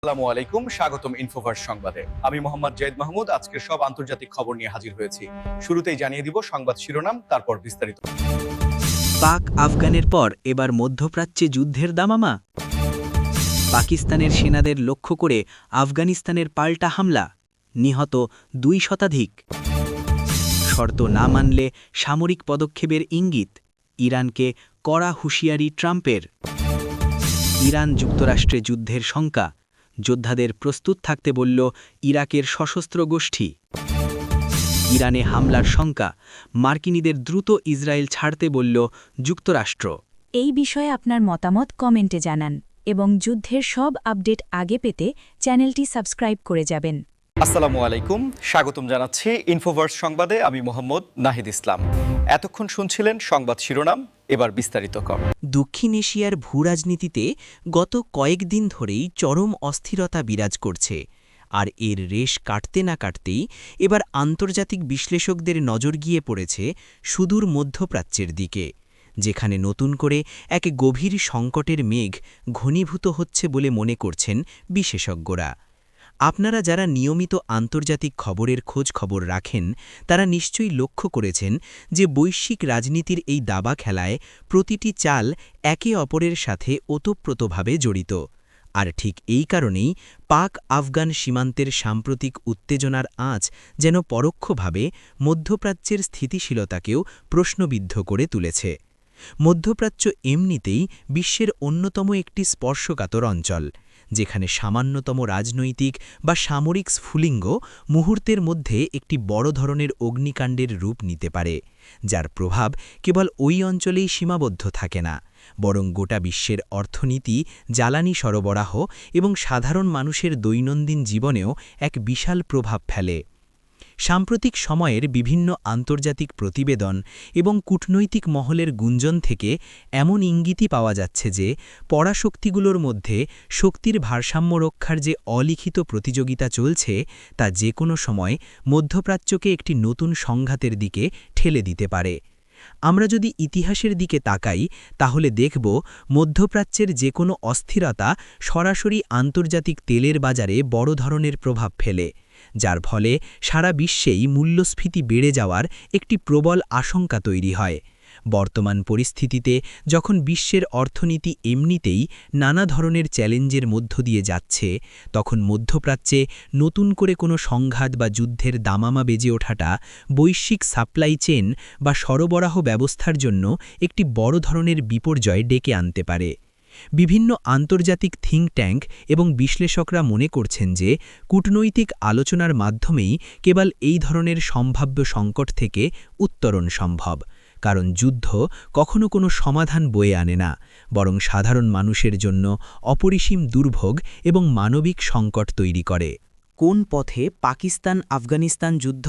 আসসালামু আলাইকুম, স্বাগতম ইনফোভার্স সংবাদে। আমি মোহাম্মদ জয়েদ মাহমুদ আজকের সব আন্তর্জাতিক খবর নিয়ে হাজির হয়েছি। শুরুতেই জানিয়ে দিব সংবাদ শিরোনাম, তারপর বিস্তারিত। পাক আফগানের পর এবার মধ্যপ্রাচ্যে যুদ্ধের দামামা। পাকিস্তানের সেনাদের লক্ষ্য করে আফগানিস্তানের পাল্টা হামলা, নিহত ২ শতাধিক। শর্ত না মানলে সামরিক পদক্ষেপের ইঙ্গিত, ইরানকে কড়া হুঁশিয়ারি ট্রাম্পের। ইরান যুক্তরাষ্ট্রে যুদ্ধের শঙ্কা, যোদ্ধাদের প্রস্তুত থাকতে বলল ইরাকের সশস্ত্র গোষ্ঠী। ইরানে হামলার শঙ্কা, মার্কিনীদের দ্রুত ইসরায়েল ছাড়তে বলল যুক্তরাষ্ট্র। এই বিষয়ে আপনার মতামত কমেন্টে জানান এবং যুদ্ধের সব আপডেট আগে পেতে চ্যানেলটি সাবস্ক্রাইব করে যাবেন। আসসালামু আলাইকুম, স্বাগতম জানাচ্ছি ইনফোভার্স সংবাদে। আমি মোহাম্মদ নাহিদ ইসলাম। এতক্ষণ শুনছিলেন সংবাদ শিরোনাম, এবার বিস্তারিত কর। দক্ষিণ এশিয়ার ভূরাজনীতিতে গত কয়েকদিন ধরেই চরম অস্থিরতা বিরাজ করছে, আর এর রেশ কাটতে না কাটতেই এবার আন্তর্জাতিক বিশ্লেষকদের নজর গিয়ে পড়েছে সুদূর মধ্যপ্রাচ্যের দিকে, যেখানে নতুন করে এক গভীর সংকটের মেঘ ঘনীভূত হচ্ছে বলে মনে করছেন বিশেষজ্ঞরা। আপনারা যারা নিয়মিত আন্তর্জাতিক খবরের খোঁজ খবর রাখেন, তারা নিশ্চয়ই লক্ষ্য করেছেন যে বৈশ্বিক রাজনীতির এই দাবা খেলায় প্রতিটি চাল একে অপরের সাথে ওতপ্রোতভাবে জড়িত। আর ঠিক এই কারণেই পাক আফগান সীমান্তের সাম্প্রতিক উত্তেজনার আঁচ যেন পরোক্ষভাবে মধ্যপ্রাচ্যের স্থিতিশীলতাকেও প্রশ্নবিদ্ধ করে তুলেছে। মধ্যপ্রাচ্য এমনিতেই বিশ্বের অন্যতম একটি স্পর্শকাতর অঞ্চল, যেখানে সামান্যতম রাজনৈতিক বা সামরিক স্ফুলিঙ্গ মুহূর্তের মধ্যে একটি বড় ধরনের অগ্নিকাণ্ডের রূপ নিতে পারে, যার প্রভাব কেবল ওই অঞ্চলেই সীমাবদ্ধ থাকে না, বরং গোটা বিশ্বের অর্থনীতি, জ্বালানি সরবরাহ এবং সাধারণ মানুষের দৈনন্দিন জীবনেও এক বিশাল প্রভাব ফেলে। সাম্প্রতিক সময়ের বিভিন্ন আন্তর্জাতিক প্রতিবেদন এবং কূটনৈতিক মহলের গুঞ্জন থেকে এমন ইঙ্গিতই পাওয়া যাচ্ছে যে পরাশক্তিগুলোর মধ্যে শক্তির ভারসাম্য রক্ষার যে অলিখিত প্রতিযোগিতা চলছে, তা যে কোনো সময় মধ্যপ্রাচ্যকে একটি নতুন সংঘাতের দিকে ঠেলে দিতে পারে। আমরা যদি ইতিহাসের দিকে তাকাই, তাহলে দেখব মধ্যপ্রাচ্যের যে কোনো অস্থিরতা সরাসরি আন্তর্জাতিক তেলের বাজারে বড় ধরনের প্রভাব ফেলে, যার ফলে সারা বিশ্বেই মূল্যস্ফীতি বেড়ে যাওয়ার একটি প্রবল আশঙ্কা তৈরি হয়। বর্তমান পরিস্থিতিতে যখন বিশ্বের অর্থনীতি এমনিতেই নানা ধরনের চ্যালেঞ্জের মধ্য দিয়ে যাচ্ছে, তখন মধ্যপ্রাচ্যে নতুন করে কোনো সংঘাত বা যুদ্ধের দামামা বেজে ওঠাটা বৈশ্বিক সাপ্লাই চেন বা সরবরাহ ব্যবস্থার জন্য একটি বড় ধরনের বিপর্যয় ডেকে আনতে পারে। বিভিন্ন আন্তর্জাতিক থিঙ্ক ট্যাঙ্ক এবং বিশ্লেষকরা মনে করছেন যে কূটনৈতিক আলোচনার মাধ্যমেই কেবল এই ধরনের সম্ভাব্য সংকট থেকে উত্তরণ সম্ভব, কারণ যুদ্ধ কখনো কোনো সমাধান বয়ে আনে না, বরং সাধারণ মানুষের জন্য অপরিসীম দুর্ভোগ এবং মানবিক সংকট তৈরি করে। কোন পথে পাকিস্তান আফগানিস্তান যুদ্ধ?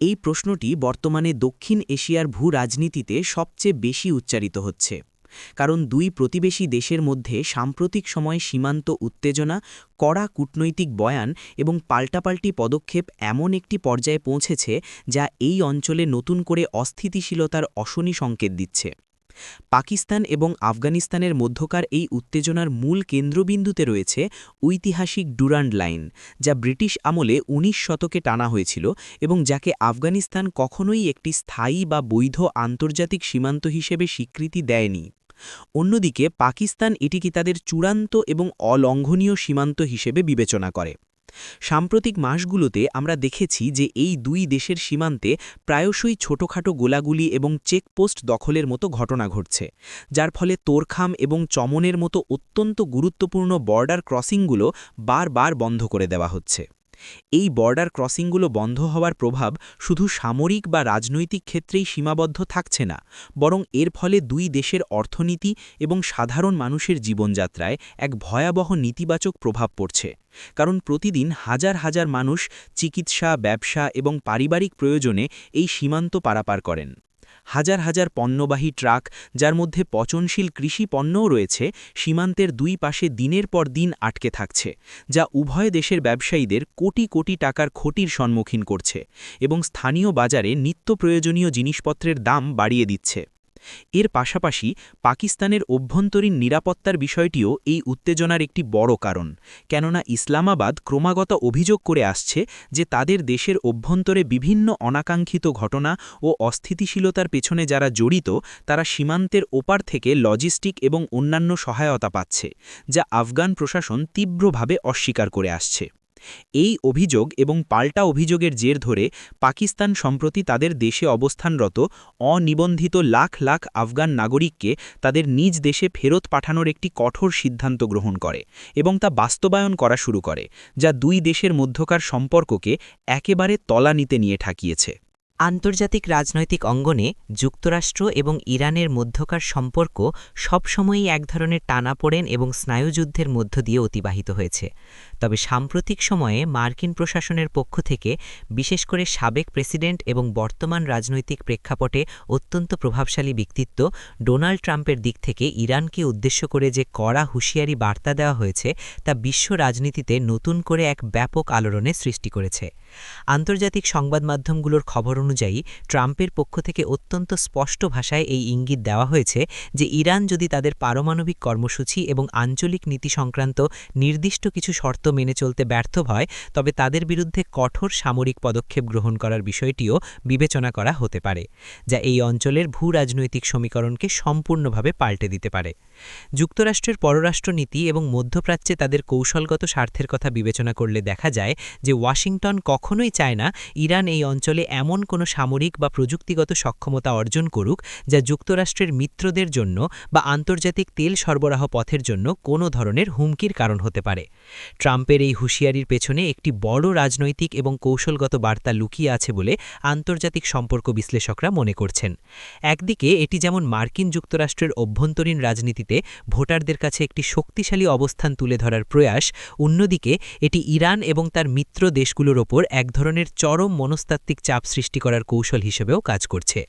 এই প্রশ্নটি বর্তমানে দক্ষিণ এশিয়ার ভূ-রাজনীতিতে সবচেয়ে বেশি উচ্চারিত হচ্ছে, কারণ দুই প্রতিবেশী দেশের মধ্যে সাম্প্রতিক সময়ে সীমান্ত উত্তেজনা, কড়া কূটনৈতিক বয়ান এবং পাল্টাপাল্টি পদক্ষেপ এমন একটি পর্যায়ে পৌঁছেছে যা এই অঞ্চলে নতুন করে অস্থিতিশীলতার অশনি সংকেত দিচ্ছে। পাকিস্তান এবং আফগানিস্তানের মধ্যকার এই উত্তেজনার মূল কেন্দ্রবিন্দুতে রয়েছে ঐতিহাসিক ডুরান্ড লাইন, যা ব্রিটিশ আমলে ১৯ শতকে টানা হয়েছিল এবং যাকে আফগানিস্তান কখনোই একটি স্থায়ী বা বৈধ আন্তর্জাতিক সীমান্ত হিসেবে স্বীকৃতি দেয়নি। অন্যদিকে পাকিস্তান এটিকে তাদের চূড়ান্ত এবং অলঙ্ঘনীয় সীমান্ত হিসেবে বিবেচনা করে। সাম্প্রতিক মাসগুলোতে আমরা দেখেছি যে এই দুই দেশের সীমান্তে প্রায়শই ছোটখাটো গোলাগুলি এবং চেকপোস্ট দখলের মতো ঘটনা ঘটছে, যার ফলে তোরখাম এবং চমনের মতো অত্যন্ত গুরুত্বপূর্ণ বর্ডার ক্রসিংগুলো বারবার বন্ধ করে দেওয়া হচ্ছে। এই বর্ডার ক্রসিংগুলো বন্ধ হওয়ার প্রভাব শুধু সামরিক বা রাজনৈতিক ক্ষেত্রেই সীমাবদ্ধ থাকছে না, বরং এর ফলে দুই দেশের অর্থনীতি এবং সাধারণ মানুষের জীবনযাত্রায় এক ভয়াবহ নেতিবাচক প্রভাব পড়ছে, কারণ প্রতিদিন হাজার হাজার মানুষ চিকিৎসা, ব্যবসা এবং পারিবারিক প্রয়োজনে এই সীমান্ত পারাপার করেন। হাজার হাজার পণ্যবাহী ট্রাক, যার মধ্যে পচনশীল কৃষি পণ্যও রয়েছে, সীমান্তের দুই পাশে দিনের পর দিন আটকে থাকছে, যা উভয় দেশের ব্যবসায়ীদের কোটি কোটি টাকার ক্ষতির সম্মুখীন করছে এবং স্থানীয় বাজারে নিত্য প্রয়োজনীয় জিনিসপত্রের দাম বাড়িয়ে দিচ্ছে। এর পাশাপাশি পাকিস্তানের অভ্যন্তরীণ নিরাপত্তার বিষয়টিও এই উত্তেজনার একটি বড় কারণ, কেননা ইসলামাবাদ ক্রমাগত অভিযোগ করে আসছে যে তাদের দেশের অভ্যন্তরে বিভিন্ন অনাকাঙ্ক্ষিত ঘটনা ও অস্থিতিশীলতার পেছনে যারা জড়িত তারা সীমান্তের ওপার থেকে লজিস্টিক এবং অন্যান্য সহায়তা পাচ্ছে, যা আফগান প্রশাসন তীব্রভাবে অস্বীকার করে আসছে। এই অভিযোগ এবং পাল্টা অভিযোগের জের ধরে পাকিস্তান সম্প্রতি তাদের দেশে অবস্থানরত অনিবন্ধিত লাখ লাখ আফগান নাগরিককে তাদের নিজ দেশে ফেরত পাঠানোর একটি কঠোর সিদ্ধান্ত গ্রহণ করে এবং তা বাস্তবায়ন করা শুরু করে, যা দুই দেশের মধ্যকার সম্পর্ককে একেবারে তলানিতে নিয়ে ঠাকিয়েছে। আন্তর্জাতিক রাজনৈতিক অঙ্গনে যুক্তরাষ্ট্র এবং ইরানের মধ্যকার সম্পর্ক সবসময়ই এক ধরনের টানাপোড়েন এবং স্নায়ুযুদ্ধের মধ্য দিয়ে অতিবাহিত হয়েছে। তবে সাম্প্রতিক সময়ে মার্কিন প্রশাসনের পক্ষ থেকে, বিশেষ করে সাবেক প্রেসিডেন্ট এবং বর্তমান রাজনৈতিক প্রেক্ষাপটে অত্যন্ত প্রভাবশালী ব্যক্তিত্ব ডোনাল্ড ট্রাম্পের দিক থেকে ইরানকে উদ্দেশ্য করে যে কড়া হুঁশিয়ারি বার্তা দেওয়া হয়েছে তা বিশ্ব রাজনীতিতে নতুন করে এক ব্যাপক আলোড়নের সৃষ্টি করেছে। আন্তর্জাতিক সংবাদ মাধ্যমগুলোর খবর অনুযায়ী ট্রাম্পের পক্ষ থেকে অত্যন্ত স্পষ্ট ভাষায় এই ইঙ্গিত দেওয়া হয়েছে যে ইরান যদি তাদের পারমাণবিক কর্মসূচি এবং আঞ্চলিক নীতি সংক্রান্ত নির্দিষ্ট কিছু শর্ত মেনে চলতে ব্যর্থ হয় তবে তাদের বিরুদ্ধে কঠোর সামরিক পদক্ষেপ গ্রহণ করার বিষয়টিও বিবেচনা করা হতে পারে, যা এই অঞ্চলের ভূ-রাজনৈতিক সমীকরণকে সম্পূর্ণভাবে পাল্টে দিতে পারে। যুক্তরাষ্ট্রের পররাষ্ট্রনীতি এবং মধ্যপ্রাচ্যে তাদের কৌশলগত স্বার্থের কথা বিবেচনা করলে দেখা যায় যে ওয়াশিংটন কখনোই চায় না ইরান এই অঞ্চলে এমন কোনো সামরিক বা প্রযুক্তিগত সক্ষমতা অর্জন করুক যা যুক্তরাষ্ট্রের মিত্রদের জন্য বা আন্তর্জাতিক তেল সরবরাহ পথের জন্য কোনো ধরনের হুমকির কারণ হতে পারে। ট্রাম্পের এই হুঁশিয়ারির পেছনে একটি বড় রাজনৈতিক এবং কৌশলগত বার্তা লুকিয়ে আছে বলে আন্তর্জাতিক সম্পর্ক বিশ্লেষকরা মনে করছেন। একদিকে এটি যেমন মার্কিন যুক্তরাষ্ট্রের অভ্যন্তরীণ রাজনীতিতে ভোটারদের কাছে একটি শক্তিশালী অবস্থান তুলে ধরার প্রয়াস, অন্যদিকে এটি ইরান এবং তার মিত্র দেশগুলোর ওপর এক ধরনের চরম মনস্তাত্ত্বিক চাপ সৃষ্টি করার কৌশল হিসেবেও কাজ করছে।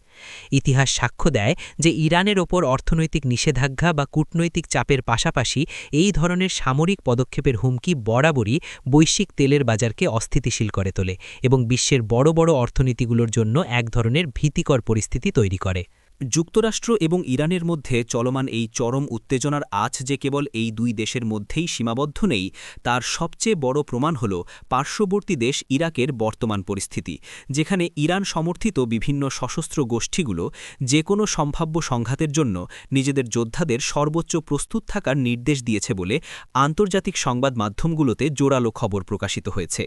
ইতিহাস সাক্ষ্য দেয় যে ইরানের ওপর অর্থনৈতিক নিষেধাজ্ঞা বা কূটনৈতিক চাপের পাশাপাশি এই ধরনের সামরিক পদক্ষেপের হুমকি বরাবরই বৈশ্বিক তেলের বাজারকে অস্থিতিশীল করে তোলে এবং বিশ্বের বড় বড় অর্থনীতিগুলোর জন্য এক ধরনের ভীতিকর পরিস্থিতি তৈরি করে। যুক্তরাষ্ট্র এবং ইরানের মধ্যে চলমান এই চরম উত্তেজনার আঁচ যে কেবল এই দুই দেশের মধ্যেই সীমাবদ্ধ নেই, তার সবচেয়ে বড় প্রমাণ হল পার্শ্ববর্তী দেশ ইরাকের বর্তমান পরিস্থিতি, যেখানে ইরান সমর্থিত বিভিন্ন সশস্ত্র গোষ্ঠীগুলো যে কোনো সম্ভাব্য সংঘাতের জন্য নিজেদের যোদ্ধাদের সর্বোচ্চ প্রস্তুত থাকার নির্দেশ দিয়েছে বলে আন্তর্জাতিক সংবাদ মাধ্যমগুলোতে জোরালো খবর প্রকাশিত হয়েছে।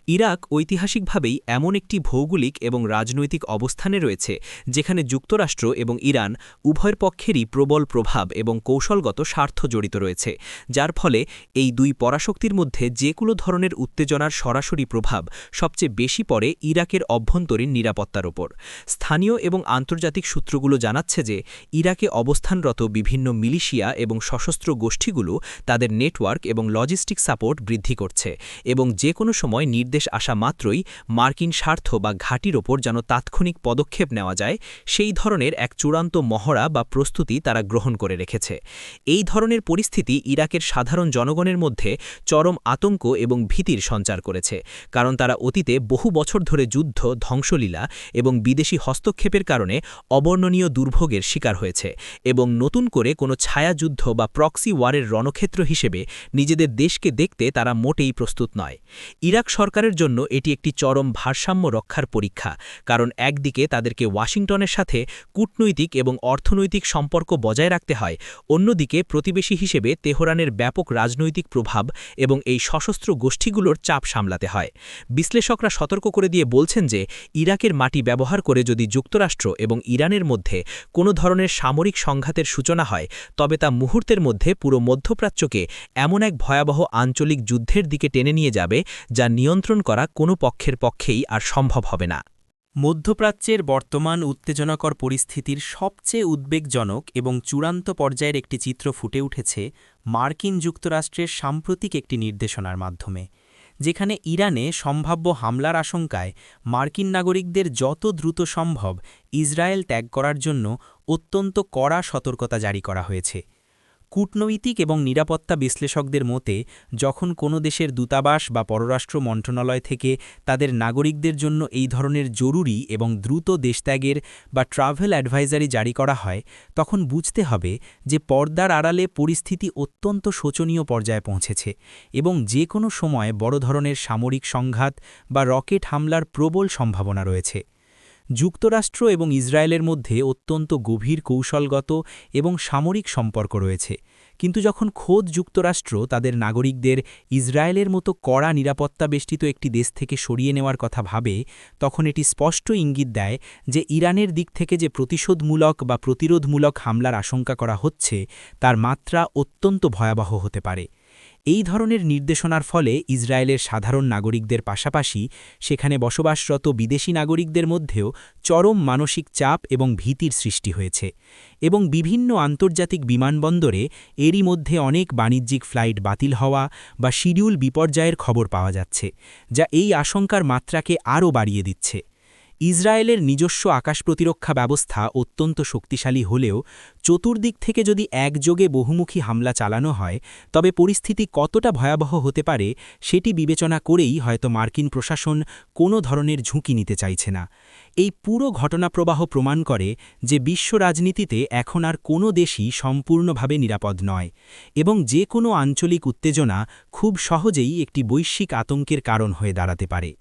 ইরাক ঐতিহাসিকভাবেই এমন একটি ভৌগোলিক এবং রাজনৈতিক অবস্থানে রয়েছে যেখানে যুক্তরাষ্ট্র এবং ইরান উভয়ের পক্ষেরই প্রবল প্রভাব এবং কৌশলগত স্বার্থ জড়িত রয়েছে, যার ফলে এই দুই পরাশক্তির মধ্যে যে কোনো ধরনের উত্তেজনার সরাসরি প্রভাব সবচেয়ে বেশি পড়ে ইরাকের অভ্যন্তরীণ নিরাপত্তার ওপর। স্থানীয় এবং আন্তর্জাতিক সূত্রগুলো জানাচ্ছে যে ইরাকে অবস্থানরত বিভিন্ন মিলিশিয়া এবং সশস্ত্র গোষ্ঠীগুলো তাদের নেটওয়ার্ক এবং লজিস্টিক সাপোর্ট বৃদ্ধি করছে এবং যে কোনো সময় নির্দেশ আসা মাত্রই মার্কিন স্বার্থ বা ঘাঁটির ওপর যেন তাৎক্ষণিক পদক্ষেপ নেওয়া যায় সেই ধরনের এক চূড়ান্ত মহড়া বা প্রস্তুতি তারা গ্রহণ করে রেখেছে। এই ধরনের পরিস্থিতি ইরাকের সাধারণ জনগণের মধ্যে চরম আতঙ্ক এবং ভীতির সঞ্চার করেছে, কারণ তারা অতীতে বহু বছর ধরে যুদ্ধ, ধ্বংসলীলা এবং বিদেশি হস্তক্ষেপের কারণে অবর্ণনীয় দুর্ভোগের শিকার হয়েছে এবং নতুন করে কোনো ছায়াযুদ্ধ বা প্রক্সি ওয়ারের রণক্ষেত্র হিসেবে নিজেদের দেশকে দেখতে তারা মোটেই প্রস্তুত নয়। ইরাক সরকারের জন্য এটি একটি চরম ভারসাম্য রক্ষার পরীক্ষা, কারণ একদিকে তাদেরকে ওয়াশিংটনের সাথে কূটনৈতিক এবং অর্থনৈতিক সম্পর্ক বজায় রাখতে হয়, অন্যদিকে প্রতিবেশী হিসেবে তেহরানের ব্যাপক রাজনৈতিক প্রভাব এবং এই সশস্ত্র গোষ্ঠীগুলোর চাপ সামলাতে হয়। বিশ্লেষকরা সতর্ক করে দিয়ে বলছেন যে ইরাকের মাটি ব্যবহার করে যদি যুক্তরাষ্ট্র এবং ইরানের মধ্যে কোনো ধরনের সামরিক সংঘাতের সূচনা হয় তবে তা মুহূর্তের মধ্যে পুরো মধ্যপ্রাচ্যকে এমন এক ভয়াবহ আঞ্চলিক যুদ্ধের দিকে টেনে নিয়ে যাবে যা নিয়ন্ত্রণ করা কোনো পক্ষের পক্ষেই আর সম্ভব হবে না। মধ্যপ্রাচ্যের বর্তমান উত্তেজনাকর পরিস্থিতির সবচেয়ে উদ্বেগজনক এবং চূড়ান্ত পর্যায়ের একটি চিত্র ফুটে উঠেছে মার্কিন যুক্তরাষ্ট্রের সাম্প্রতিক একটি নির্দেশনার মাধ্যমে, যেখানে ইরানে সম্ভাব্য হামলার আশঙ্কায় মার্কিন নাগরিকদের যত দ্রুত সম্ভব ইসরায়েল ত্যাগ করার জন্য অত্যন্ত কড়া সতর্কতা জারি করা হয়েছে। কূটনৈতিক এবং নিরাপত্তা বিশ্লেষকদের মতে যখন কোনো দেশের দূতাবাস বা পররাষ্ট্র মন্ত্রণালয় থেকে তাদের নাগরিকদের জন্য এই ধরনের জরুরি এবং দ্রুত দেশত্যাগের বা ট্রাভেল অ্যাডভাইজারি জারি করা হয় তখন বুঝতে হবে যে পর্দার আড়ালে পরিস্থিতি অত্যন্ত শোচনীয় পর্যায়ে পৌঁছেছে এবং যে কোনো সময় বড় ধরনের সামরিক সংঘাত বা রকেট হামলার প্রবল সম্ভাবনা রয়েছে। যুক্তরাষ্ট্র এবং ইসরায়েলের মধ্যে অত্যন্ত গভীর কৌশলগত এবং সামরিক সম্পর্ক রয়েছে, কিন্তু যখন খোদ যুক্তরাষ্ট্র তাদের নাগরিকদের ইসরায়েলের মতো কড়া নিরাপত্তা বেষ্টিত একটি দেশ থেকে সরিয়ে নেওয়ার কথা ভাবে, তখন এটি স্পষ্ট ইঙ্গিত দেয় যে ইরানের দিক থেকে যে প্রতিশোধমূলক বা প্রতিরোধমূলক হামলার আশঙ্কা করা হচ্ছে তার মাত্রা অত্যন্ত ভয়াবহ হতে পারে। এই ধরনের নির্দেশনার ফলে ইসরায়েলের সাধারণ নাগরিকদের পাশাপাশি সেখানে বসবাসরত বিদেশি নাগরিকদের মধ্যেও চরম মানসিক চাপ এবং ভীতির সৃষ্টি হয়েছে এবং বিভিন্ন আন্তর্জাতিক বিমানবন্দরে এরই মধ্যে অনেক বাণিজ্যিক ফ্লাইট বাতিল হওয়া বা শিডিউল বিপর্যয়ের খবর পাওয়া যাচ্ছে, যা এই আশঙ্কার মাত্রাকে আরও বাড়িয়ে দিচ্ছে। ইসরায়েলের নিজস্ব আকাশ প্রতিরক্ষা ব্যবস্থা অত্যন্ত শক্তিশালী হলেও চতুর্দিক থেকে যদি একযোগে বহুমুখী হামলা চালানো হয় তবে পরিস্থিতি কতটা ভয়াবহ হতে পারে সেটি বিবেচনা করেই হয়তো মার্কিন প্রশাসন কোনো ধরনের ঝুঁকি নিতে চাইছে না। এই পুরো ঘটনাপ্রবাহ প্রমাণ করে যে বিশ্ব রাজনীতিতে এখন আর কোনো দেশই সম্পূর্ণভাবে নিরাপদ নয় এবং যে কোনো আঞ্চলিক উত্তেজনা খুব সহজেই একটি বৈশ্বিক আতঙ্কের কারণ হয়ে দাঁড়াতে পারে।